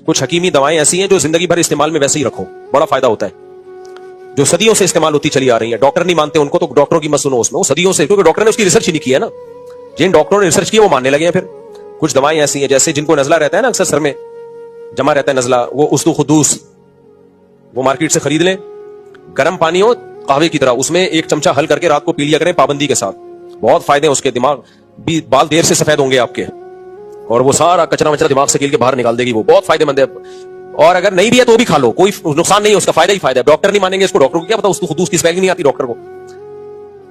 کچھ حکیمی دوائیں ایسی ہیں جو زندگی بھر استعمال میں ویسے ہی رکھو، بڑا فائدہ ہوتا ہے، جو صدیوں سے استعمال ہوتی چلی آ رہی ہیں. ڈاکٹر نہیں مانتے ان کو تو ڈاکٹروں کی مت سنو اس میں، وہ صدیوں سے، کیونکہ ڈاکٹر نے اس کی ریسرچ ہی نہیں کی ہے نا. جن ڈاکٹروں نے ریسرچ کی وہ ماننے لگے ہیں. پھر کچھ دوائیں ایسی ہیں جیسے جن کو نزلہ رہتا ہے نا، اکثر سر میں جمع رہتا ہے نزلہ، وہ اسدو خدوس، وہ مارکیٹ سے خرید لیں، گرم پانی ہو قہوے کی طرح، اس میں 1 چمچہ حل کر کے رات کو پی لیا کریں پابندی کے ساتھ. بہت فائدے ہیں اس کے، دماغ بھی، بال دیر سے سفید ہوں گے آپ کے، اور وہ سارا کچرا وچرا دماغ سے کھیل کے باہر نکال دے گی. وہ بہت فائدے مند ہے. اور اگر نہیں بھی ہے تو بھی کھا لو، کوئی نقصان نہیں ہے اس کا، فائدہ ہی فائدہ ہے. ڈاکٹر نہیں مانیں گے اس کو، ڈاکٹر کو کیا پتا، اس کو خدوس کی اسپیلنگ نہیں آتی ڈاکٹر کو.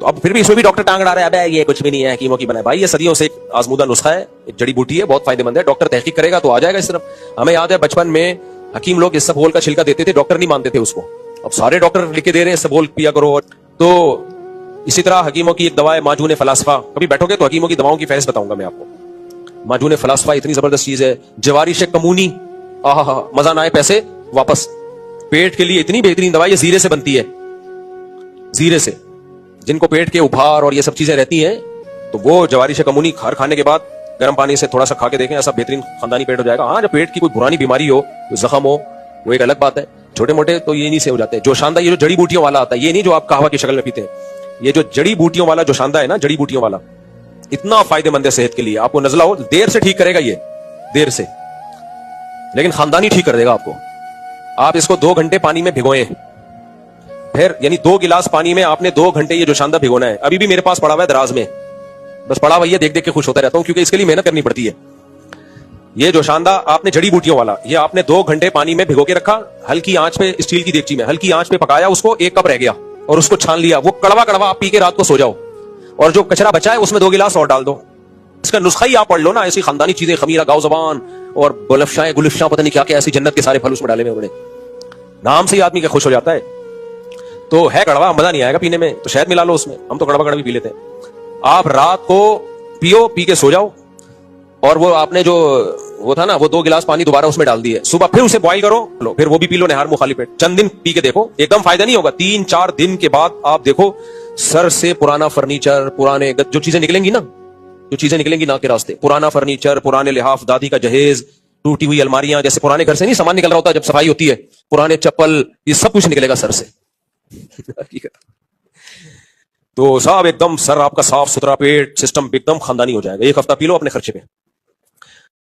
تو اب پھر بھی اس میں بھی ڈاکٹر ٹانگ اڑا رہا ہے، ابے یہ کچھ بھی نہیں ہے، حکیموں کی بنائے. بھائی یہ صدیوں سے ایک آزمودہ نسخہ ہے، ایک جڑی بوٹی ہے، بہت فائدہ مند ہے. ڈاکٹر تحقیق کرے گا تو آ جائے گا اس طرف. ہمیں یاد ہے بچپن میں حکیم لوگ اس سبول کا چھلکا دیتے تھے، ڈاکٹر نہیں مانتے تھے اس کو. اب سارے ڈاکٹر لکھ کے دے رہے ہیں سبول پیا کرو. تو اسی طرح حکیموں کی ایک دوا ہے معجون فلاسفہ. کبھی بیٹھو گے تو حکیموں کی دواؤں کی فہرست بتاؤں گا میں آپ کو. معجون فلاسفہ اتنی زبردست چیز ہے. جوارش کمونی، آہا مزہ نہ آئے پیسے واپس. پیٹ کے لیے اتنی بہترین دوا، یہ زیرے سے بنتی ہے، زیرے سے. جن کو پیٹ کے ابھار اور یہ سب چیزیں رہتی ہیں تو وہ جوارش کمونی کھانے کے بعد گرم پانی سے تھوڑا سا کھا کے دیکھیں، ایسا بہترین خاندانی پیٹ ہو جائے گا. ہاں جب پیٹ کی کوئی پرانی بیماری ہو، کوئی زخم ہو، وہ ایک الگ بات ہے. چھوٹے موٹے تو یہ نہیں سے ہو جاتے. جو شاندہ یہ جو جڑی بوٹیوں والا آتا ہے، یہ نہیں جو آپ قہوہ کی شکل میں پیتے ہیں، یہ جو جڑی بوٹیوں والا جو شاندہ ہے نا، جڑی بوٹیوں والا اتنا فائدہ مند ہے صحت کے لیے. آپ کو نزلہ ہو دیر سے ٹھیک کرے گا، یہ دیر سے، لیکن خاندانی ٹھیک کر دے گا آپ کو. آپ اس کو 2 گھنٹے پانی میں بھگوئیں، پھر یعنی 2 گلاس پانی میں آپ نے 2 گھنٹے یہ جو شاندہ بھگونا ہے. ابھی بھی میرے پاس پڑا ہوا ہے دراز میں، بس پڑا ہوا ہے، دیکھ دیکھ کے خوش ہوتا رہتا ہوں کیونکہ اس کے لیے محنت کرنی پڑتی ہے. یہ جو شاندہ آپ نے جڑی بوٹیوں والا، یہ آپ نے 2 گھنٹے پانی میں بھگو کے رکھا، ہلکی آنچ پہ، اسٹیل کی دیگچی میں ہلکی آنچ پہ پکایا اس کو، 1 کپ رہ گیا اور اس کو چھان لیا. وہ کڑوا کڑوا آپ پی کے رات کو سو جاؤ، اور جو کچرا بچا ہے اس میں 2 گلاس اور ڈال دو. اس کا نسخہ ہی آپ پڑھ لو نا. ایسی خاندانی چیزیں، خمیرہ، گاؤ زبان اور بلفشائیں گلفشاں، پتہ نہیں کیا کیا ایسی جنت کے سارے پھل اس میں ڈالے ہوئے. نام سے ہی آدمی کا خوش ہو جاتا ہے. تو ہے کڑوا، مزہ نہیں آئے گا پینے میں، تو شہد ملا لو اس میں. ہم تو کڑوا بھی پی لیتے ہیں. آپ رات کو پیو، پی کے سو جاؤ، اور وہ آپ نے جو وہ تھا نا، وہ 2 گلاس پانی دوبارہ اس میں ڈال دیے. صبح پھر اسے بوائل کرو، لو پھر وہ بھی پی لو نہار منہ خالی پیٹ. چند دن پی کے دیکھو، ایک دم فائدہ نہیں ہوگا. 3-4 دن کے بعد آپ دیکھو سر سے پرانا فرنیچر، پرانے جو چیزیں نکلیں گی نا، جو چیزیں نکلیں گی نا کے راستے، پرانا فرنیچر، پرانے لحاف، دادی کا جہیز، ٹوٹی ہوئی الماریاں، جیسے پرانے گھر سے نہیں سامان نکل رہا ہوتا جب صفائی ہوتی ہے، پرانے چپل، یہ سب کچھ نکلے گا سر سے. تو صاحب ایک دم سر آپ کا صاف ستھرا، پیٹ سسٹم ایک دم خاندانی ہو جائے گا. 1 ہفتہ پی لو اپنے خرچے پہ.